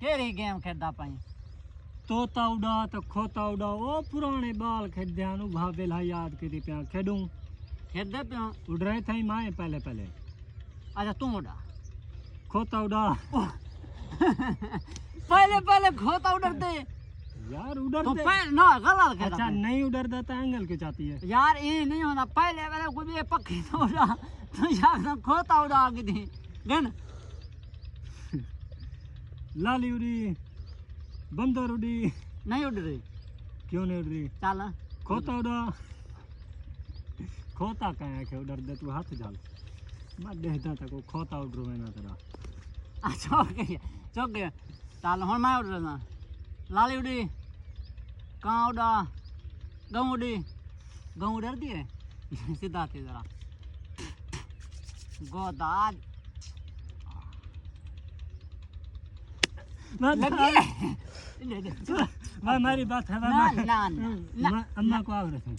केड़ी गेम खेदा पाई तोता उड़ा तो खोता उड़ा ओ पुराने बाल खेद्या नु भावेला याद करी पिया खेडूं खेदे पे उड़ रहे थे माए पहले पहले अच्छा तू उड़ा खोता उड़ा पहले पहले खोता उड़ते यार तो उड़ते पहले ना गलत खेदा अच्छा नहीं उड़ता तो एंगल क्यों चाहती है यार ये नहीं होना पहले पहले कुछ ये पक्षी तो उड़ा तो यार तो खोता उड़ा के थी गन लाली उड़ी बंदर उड़ी नहीं उड़ रही क्यों नहीं उड़ रही चल खोता उड़ा खोता कहाँ है उड़र दे तू हाथ जाल मैं देखता था को खोता उड़ रहा है ना तेरा चौक गया चल हम मैं उड़ रहा लाली उड़ी कहाँ उड़ा गऊ उड़ी गऊ उड़ दिए सीधा थे जरा गोदाज मैं मेरी बात है ना ना ना अम्मा को आ रहे थे